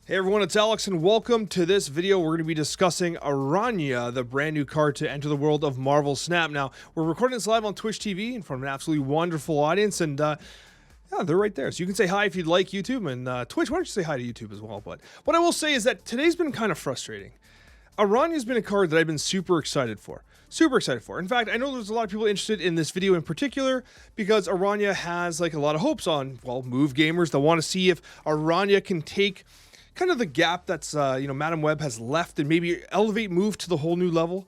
Hey everyone, it's Alex and welcome to this video. We're going to be discussing Aranya, the brand new card to enter the world of Marvel Snap. Now, we're recording this live on Twitch TV in front of an absolutely wonderful audience, and yeah, they're right there. So you can say hi if you'd like YouTube, and Twitch, why don't you say hi to YouTube as well? But what I will say is that today's been kind of frustrating. Aranya's been a card that I've been super excited for. Super excited for. In fact, I know there's a lot of people interested in this video in particular because Aranya has like a lot of hopes on, well, move gamers that want to see if Aranya can take kind of the gap that's, Madam Web has left and maybe elevate move to the whole new level.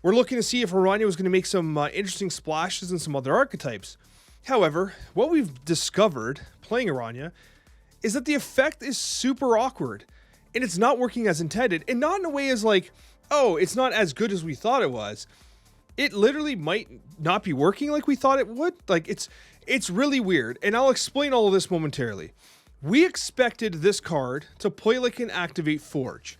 We're looking to see if Aranya was going to make some interesting splashes in some other archetypes. However, what we've discovered playing Aranya is that the effect is super awkward and it's not working as intended, and not in a way as like, oh, it's not as good as we thought it was. It literally might not be working like we thought it would. Like it's really weird, and I'll explain all of this momentarily. We expected this card to play like an Activate Forge,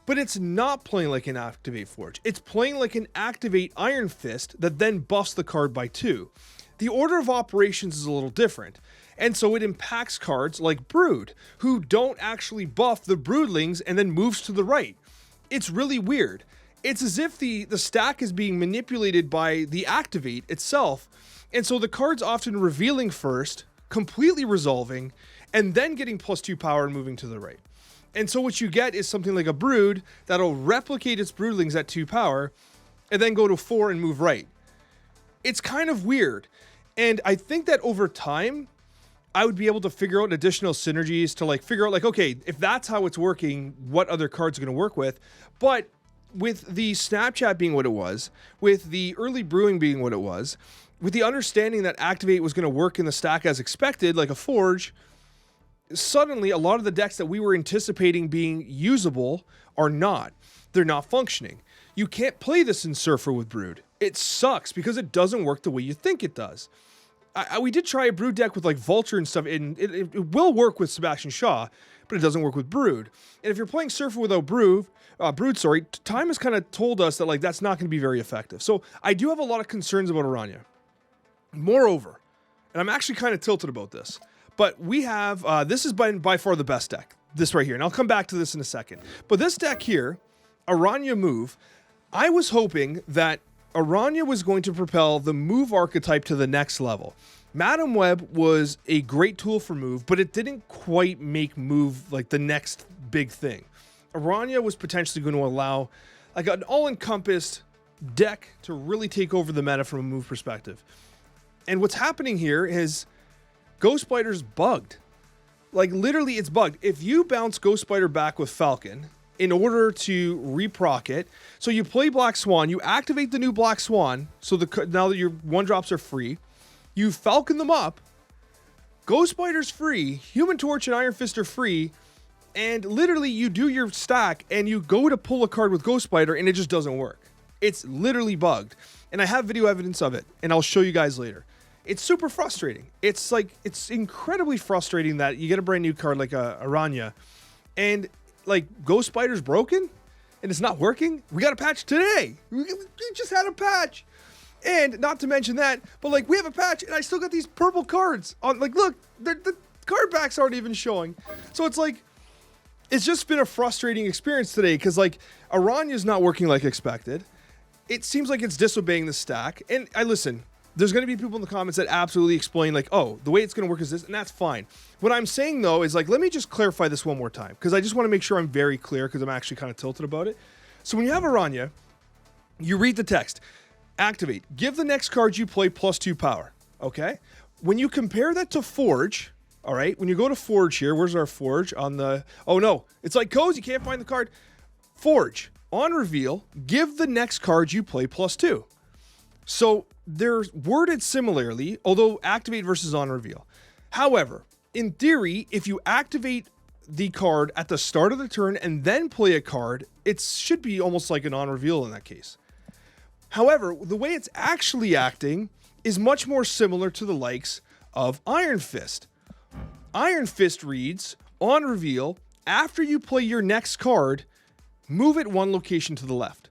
but it's not playing like an Activate Forge. It's playing like an Activate Iron Fist that then buffs the card by 2. The order of operations is a little different, and so it impacts cards like Brood, who don't actually buff the Broodlings and then moves to the right. It's really weird. It's as if the stack is being manipulated by the Activate itself, and so the card's often revealing first, completely resolving, and then getting +2 power and moving to the right. And so what you get is something like a Brood that'll replicate its Broodlings at 2 power and then go to 4 and move right. It's kind of weird. And I think that over time, I would be able to figure out additional synergies to like figure out like, okay, if that's how it's working, what other cards are going to work with. But with the Snapchat being what it was, with the early brewing being what it was, with the understanding that Activate was going to work in the stack as expected, like a Forge, suddenly a lot of the decks that we were anticipating being usable are not. They're not functioning. You can't play this in Surfer with Brood. It sucks because it doesn't work the way you think it does. We did try a Brood deck with like Vulture and stuff, and it will work with Sebastian Shaw, but it doesn't work with Brood. And if you're playing Surfer without Brood, time has kind of told us that like that's not going to be very effective. So I do have a lot of concerns about Aranya. Moreover, and I'm actually kind of tilted about this, but we have, this has been by far the best deck, this right here, and I'll come back to this in a second. But this deck here, Aranya Move, I was hoping that Aranya was going to propel the move archetype to the next level. Madam Web was a great tool for move, but it didn't quite make move like the next big thing. Aranya was potentially going to allow like an all-encompassed deck to really take over the meta from a move perspective. And what's happening here is Ghost Spider's bugged. Like literally it's bugged. If you bounce Ghost Spider back with Falcon in order to reproc it, so you play Black Swan, you activate the new Black Swan, so now that your 1-drops are free, you Falcon them up, Ghost Spider's free, Human Torch and Iron Fist are free, and literally you do your stack and you go to pull a card with Ghost Spider and it just doesn't work. It's literally bugged. And I have video evidence of it, and I'll show you guys later. It's super frustrating. It's incredibly frustrating that you get a brand new card like Aranya, and like Ghost Spider's broken, and it's not working. We got a patch today. We just had a patch, and not to mention that, but like we have a patch, and I still got these purple cards on. Like, look, the card backs aren't even showing. So it's like, it's just been a frustrating experience today because like Aranya's not working like expected. It seems like it's disobeying the stack, and listen. There's going to be people in the comments that absolutely explain like, oh, the way it's going to work is this, and that's fine. What I'm saying though is like, let me just clarify this one more time because I just want to make sure I'm very clear because I'm actually kind of tilted about it. So when you have Aranya, you read the text, activate, give the next card you play +2 power. Okay. When you compare that to Forge, all right, when you go to Forge here, where's our Forge on the, oh no, it's like codes, you can't find the card. Forge, on reveal, give the next card you play +2. So they're worded similarly, although activate versus on reveal. However, in theory, if you activate the card at the start of the turn and then play a card, it should be almost like an on reveal in that case. However, the way it's actually acting is much more similar to the likes of Iron Fist. Iron Fist reads, on reveal, after you play your next card, move it 1 location to the left.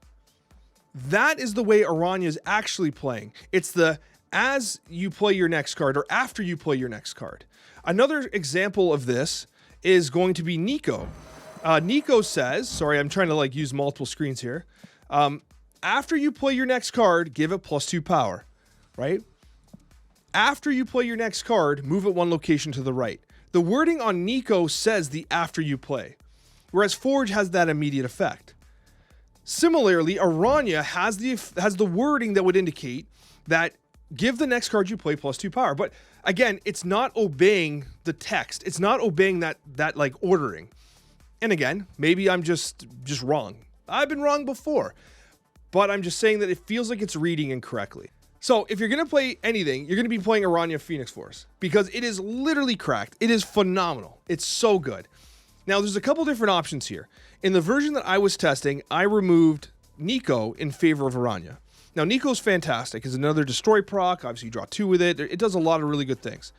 That is the way Aranya is actually playing. It's the as you play your next card or after you play your next card. Another example of this is going to be Nico. Nico says, sorry, I'm trying to like use multiple screens here. After you play your next card, give it +2 power, right? After you play your next card, move it 1 location to the right. The wording on Nico says the after you play, whereas Forge has that immediate effect. Similarly, Aranya has the wording that would indicate that give the next card you play +2 power. But again, it's not obeying the text. It's not obeying that like ordering. And again, maybe I'm just wrong. I've been wrong before, but I'm just saying that it feels like it's reading incorrectly. So if you're going to play anything, you're going to be playing Aranya Phoenix Force because it is literally cracked. It is phenomenal. It's so good. Now, there's a couple different options here. In the version that I was testing, I removed Nico in favor of Aranya. Now, Nico's fantastic. It's another destroy proc. Obviously, you draw 2 with it. It does a lot of really good things.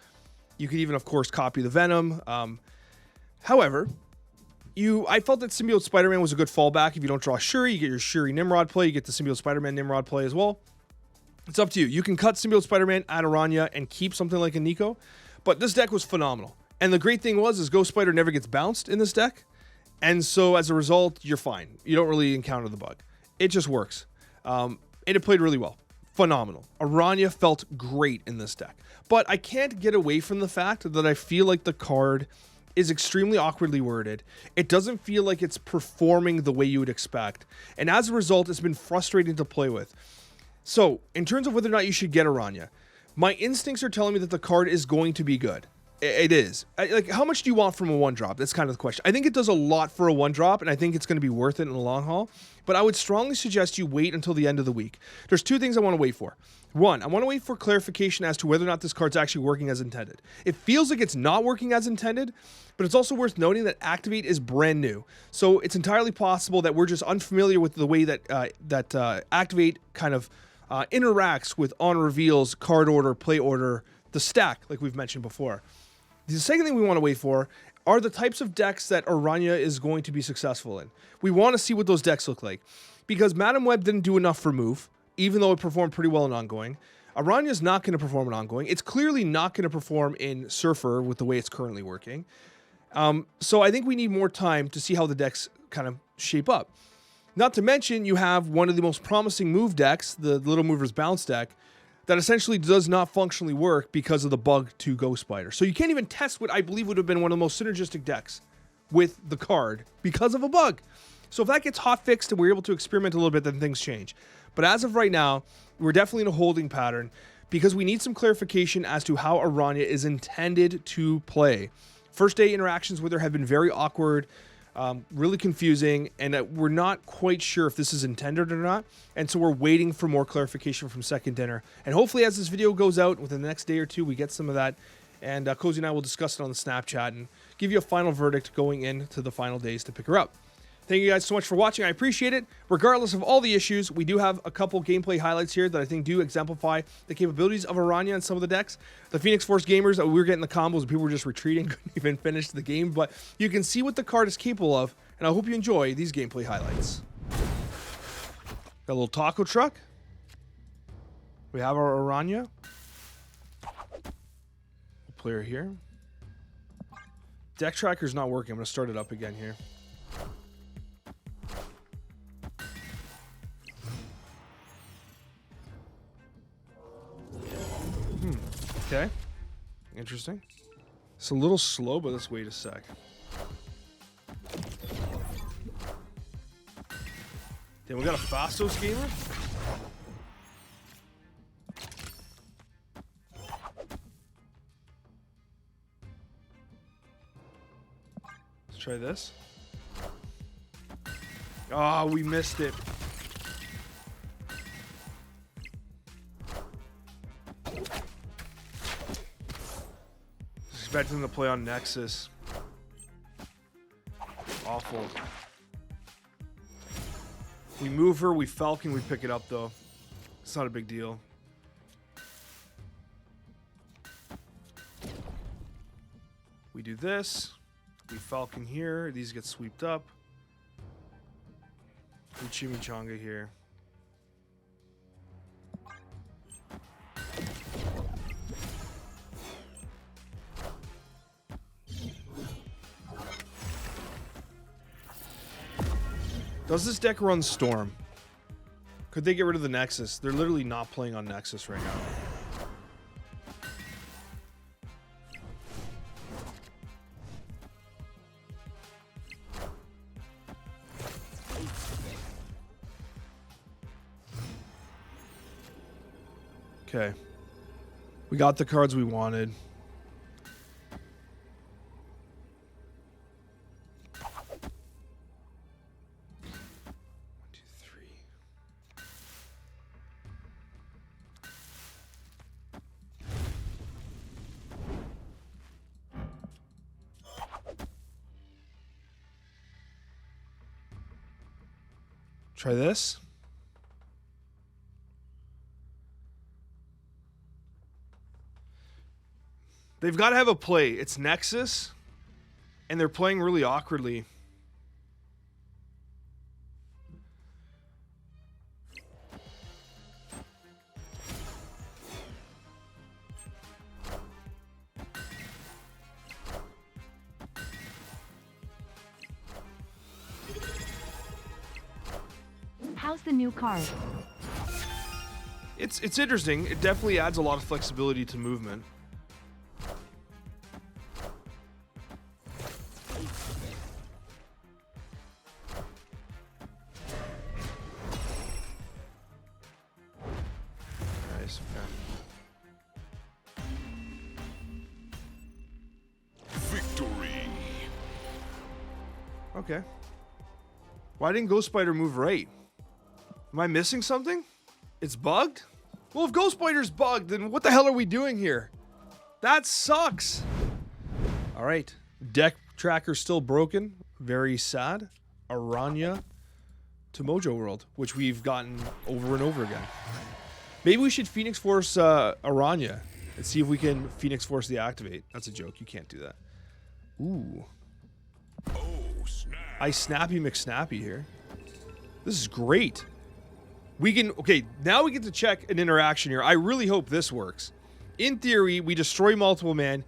You could even, of course, copy the Venom. However, I felt that Symbiote Spider-Man was a good fallback. If you don't draw Shuri, you get your Shuri Nimrod play. You get the Symbiote Spider-Man Nimrod play as well. It's up to you. You can cut Symbiote Spider-Man, add Aranya, and keep something like a Nico. But this deck was phenomenal. And the great thing is Ghost Spider never gets bounced in this deck. And so as a result, you're fine. You don't really encounter the bug. It just works. And it played really well. Phenomenal. Aranya felt great in this deck. But I can't get away from the fact that I feel like the card is extremely awkwardly worded. It doesn't feel like it's performing the way you would expect. And as a result, it's been frustrating to play with. So, in terms of whether or not you should get Aranya, my instincts are telling me that the card is going to be good. It is. Like, how much do you want from a 1-drop? That's kind of the question. I think it does a lot for a 1-drop, and I think it's going to be worth it in the long haul. But I would strongly suggest you wait until the end of the week. There's 2 things I want to wait for. 1, I want to wait for clarification as to whether or not this card's actually working as intended. It feels like it's not working as intended, but it's also worth noting that Activate is brand new. So it's entirely possible that we're just unfamiliar with the way that Activate kind of interacts with on reveals, card order, play order, the stack, like we've mentioned before. The second thing we want to wait for are the types of decks that Aranya is going to be successful in. We want to see what those decks look like, because Madam Web didn't do enough for Move, even though it performed pretty well in ongoing. Aranya is not going to perform in ongoing. It's clearly not going to perform in Surfer with the way it's currently working. So I think we need more time to see how the decks kind of shape up. Not to mention, you have one of the most promising move decks, the Little Movers Bounce deck, that essentially does not functionally work because of the bug to Ghost Spider. So you can't even test what I believe would have been one of the most synergistic decks with the card because of a bug. So if that gets hot fixed and we're able to experiment a little bit, then things change. But as of right now, we're definitely in a holding pattern because we need some clarification as to how Aranya is intended to play. First day interactions with her have been very awkward, really confusing, and we're not quite sure if this is intended or not. And so we're waiting for more clarification from Second Dinner. And hopefully as this video goes out within the next day or 2, we get some of that. And Cozy and I will discuss it on the Snapchat and give you a final verdict going into the final days to pick her up. Thank you guys so much for watching. I appreciate it. Regardless of all the issues, we do have a couple gameplay highlights here that I think do exemplify the capabilities of Aranya and some of the decks. The Phoenix Force gamers, we were getting the combos and people were just retreating, couldn't even finish the game, but you can see what the card is capable of, and I hope you enjoy these gameplay highlights. Got a little taco truck. We have our Aranya. We'll play her here. Deck tracker's not working. I'm going to start it up again here. Okay, interesting. It's a little slow, but let's wait a sec. Then we got a Fastos gamer. Let's try this. Oh, we missed it. Expecting to play on Nexus. Awful. We move her, we Falcon, we pick it up though. It's not a big deal. We do this. We Falcon here. These get sweeped up. We Chimichanga here. Does this deck run Storm? Could they get rid of the Nexus? They're literally not playing on Nexus right now. Okay. We got the cards we wanted. Try this. They've got to have a play. It's Nexus, and they're playing really awkwardly. How's the new card? It's interesting. It definitely adds a lot of flexibility to movement. Nice. Okay. Victory. Okay. Why didn't Ghost Spider move right? Am I missing something? It's bugged? Well, if Ghost Spider's bugged, then what the hell are we doing here? That sucks. All right. Deck tracker's still broken. Very sad. Aranya to Mojo World, which we've gotten over and over again. Maybe we should Phoenix Force Aranya and see if we can Phoenix Force the activate. That's a joke. You can't do that. Ooh. Oh, snap. I Snappy McSnappy here. This is great. We can, okay, now we get to check an interaction here. I really hope this works. In theory, we destroy multiple man.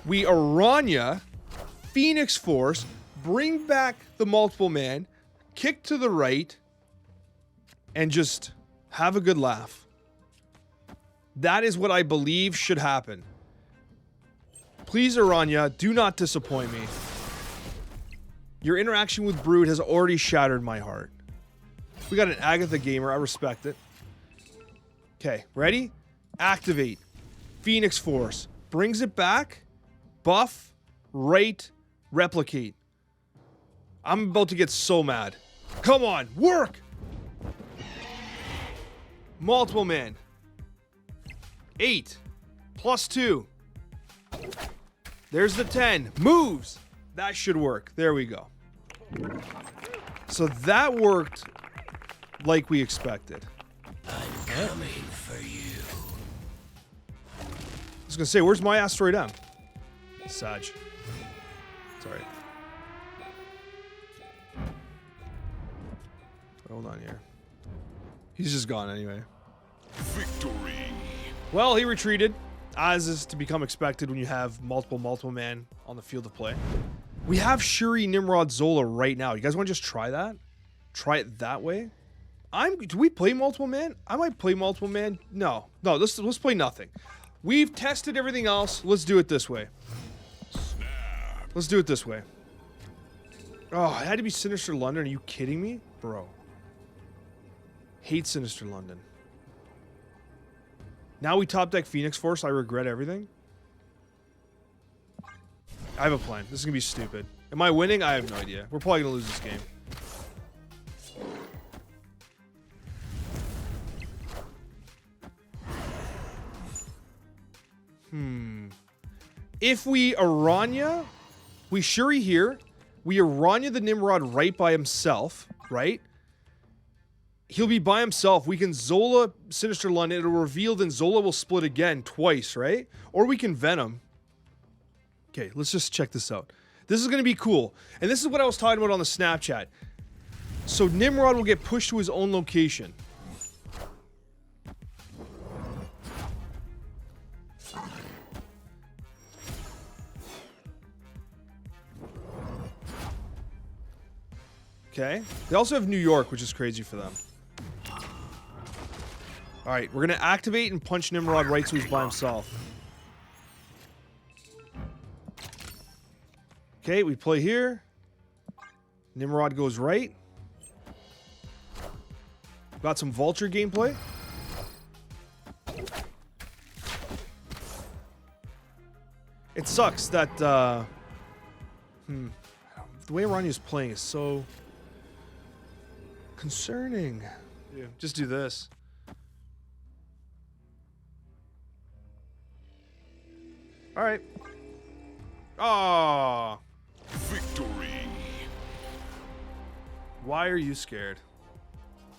We Aranya, Phoenix Force, bring back the multiple man, kick to the right, and just have a good laugh. That is what I believe should happen. Please, Aranya, do not disappoint me. Your interaction with Brood has already shattered my heart. We got an Agatha gamer. I respect it. Okay, ready? Activate. Phoenix Force. Brings it back. Buff. Right. Replicate. I'm about to get so mad. Come on. Work! Multiple man. 8. +2. There's the 10. Moves! That should work. There we go. So that worked like we expected. I'm coming for you. I was gonna say, where's my Asteroid M? Sag. Sorry. Hold on here. He's just gone anyway. Victory. Well, he retreated, as is to become expected when you have multiple man on the field of play. We have Shuri, Nimrod, Zola right now. You guys want to just try that? Try it that way? Do we play multiple man? I might play multiple man. No, let's play nothing. We've tested everything else. Let's do it this way. Snap. Let's do it this way. Oh, it had to be Sinister London. Are you kidding me? Bro. Hate Sinister London. Now we top deck Phoenix Force. I regret everything. I have a plan. This is going to be stupid. Am I winning? I have no idea. We're probably going to lose this game. If we Aranya, we Shuri here, we Aranya the Nimrod right by himself, right? He'll be by himself. We can Zola Sinister London. It'll reveal, then Zola will split again twice, right? Or we can Venom. Okay, let's just check this out. This is going to be cool. And this is what I was talking about on the Snapchat. So Nimrod will get pushed to his own location. Okay. They also have New York, which is crazy for them. All right, we're going to activate and punch Nimrod right so he's by himself. Okay, we play here. Nimrod goes right. Got some vulture gameplay. It sucks that the way Aranya's playing is so concerning. Yeah, just do this. All right. Ah. Victory. Why are you scared?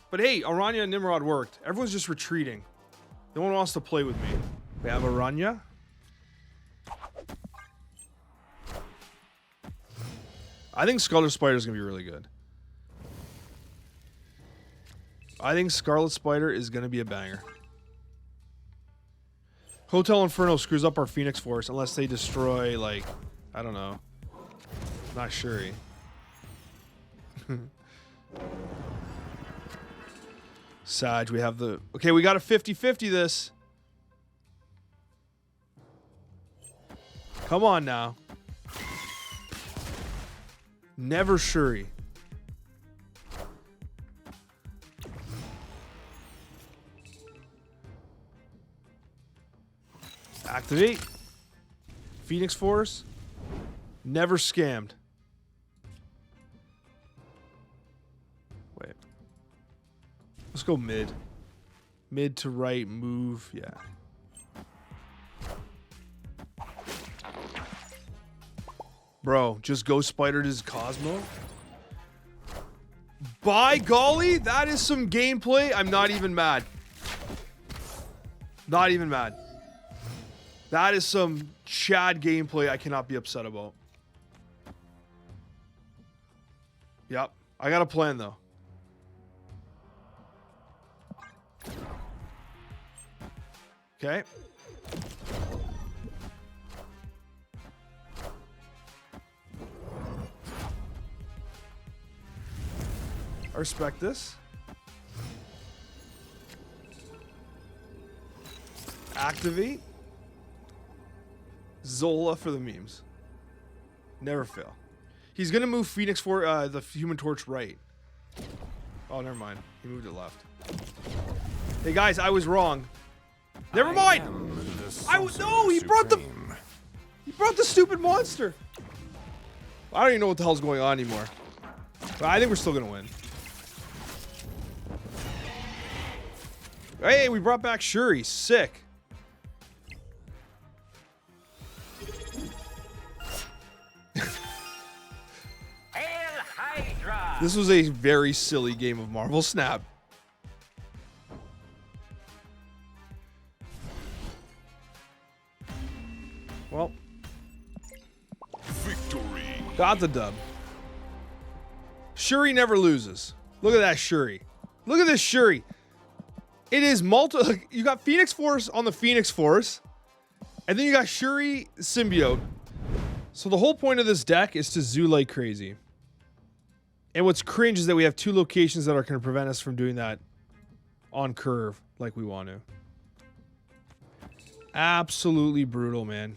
But hey, Aranya and Nimrod worked. Everyone's just retreating. No one wants to play with me. We have Aranya. I think Scarlet Spider is going to be really good. I think Scarlet Spider is going to be a banger. Hotel Inferno screws up our Phoenix Force unless they destroy, like, I don't know. Not Shuri. Sag, we have the... Okay, we got a 50-50 this. Come on now. Never Shuri. Activate. Phoenix Force. Never scammed. Wait. Let's go mid. Mid to right, move, yeah. Bro, just Ghost Spider to his Cosmo. By golly, that is some gameplay. I'm not even mad. Not even mad. That is some Chad gameplay I cannot be upset about. Yep. I got a plan, though. Okay. I respect this. Activate. Zola for the memes. Never fail. He's gonna move Phoenix for the Human Torch right. Oh, never mind. He moved it left. Hey guys, I was wrong. Never mind. No. He brought the stupid monster. I don't even know what the hell's going on anymore. But I think we're still gonna win. Hey, we brought back Shuri. Sick. This was a very silly game of Marvel Snap. Well, Victory. got the dub. Shuri never loses. Look at that Shuri. Look at this Shuri. It is you got Phoenix Force on the Phoenix Force, and then you got Shuri Symbiote. So the whole point of this deck is to zoo like crazy. And what's cringe is that we have two locations that are going to prevent us from doing that on curve like we want to. Absolutely brutal, man.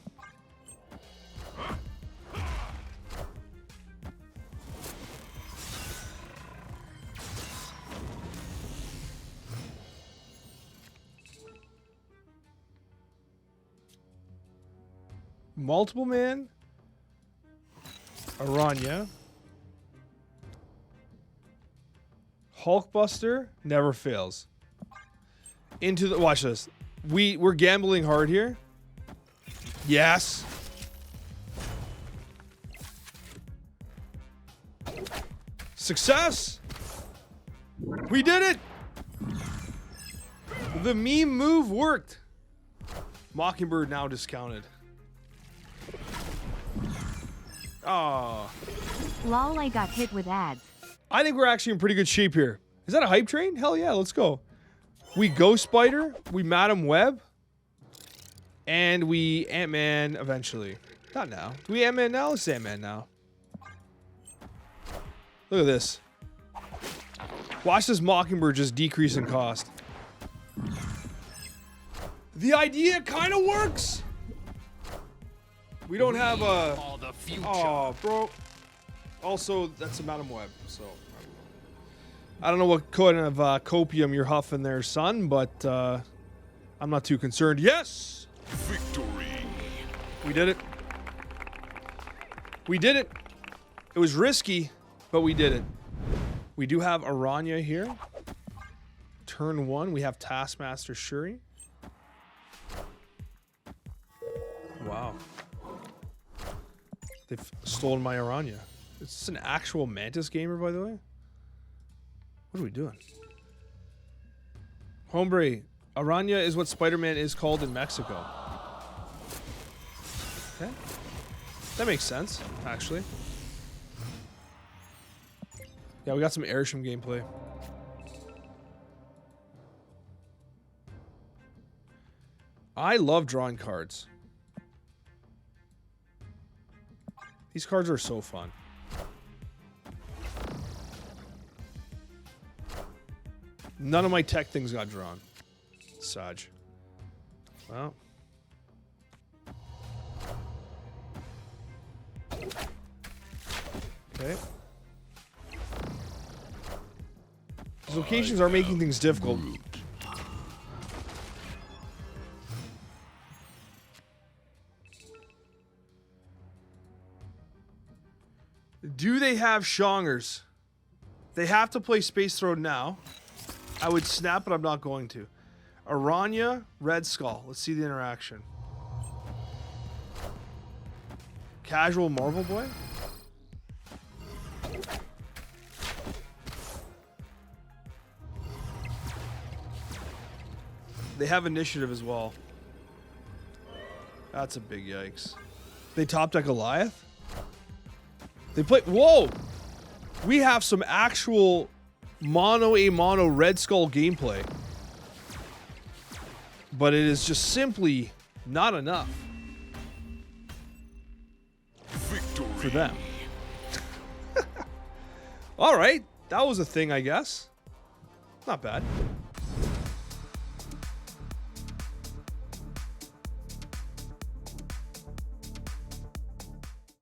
Multiple man. Aranya. Hulkbuster never fails. Into the watch this. We're gambling hard here. Yes. Success. We did it. The meme move worked. Mockingbird now discounted. Oh. Lol, I got hit with ads. I think we're actually in pretty good shape here. Is that a hype train? Hell yeah, let's go. We Ghost Spider, we Madam Web, and we Ant-Man eventually. Not now. Do we Ant-Man now? Let's Ant-Man now. Look at this. Watch this Mockingbird just decrease in cost. The idea kind of works. We don't have a... All the future. Oh, bro. Also, that's a Madam Web, so... I don't know what kind of copium you're huffing there, son, but I'm not too concerned. Yes! Victory. We did it. We did it. It was risky, but we did it. We do have Aranya here. Turn 1, we have Taskmaster Shuri. Wow. They've stolen my Aranya. Is this an actual Mantis gamer, by the way? What are we doing? Hombre, Aranya is what Spider-Man is called in Mexico. Okay. That makes sense, actually. Yeah, we got some Airshim gameplay. I love drawing cards. These cards are so fun. None of my tech things got drawn. Saj. Well. Okay. These locations are making things difficult. Do they have Shongers? They have to play Space Throne now. I would snap, but I'm not going to. Aranya, Red Skull. Let's see the interaction. Casual Marvel Boy? They have initiative as well. That's a big yikes. They top deck Goliath? They play... Whoa! We have some actual mono Red Skull gameplay. But it is just simply not enough. Victory. For them. Alright, that was a thing, I guess. Not bad.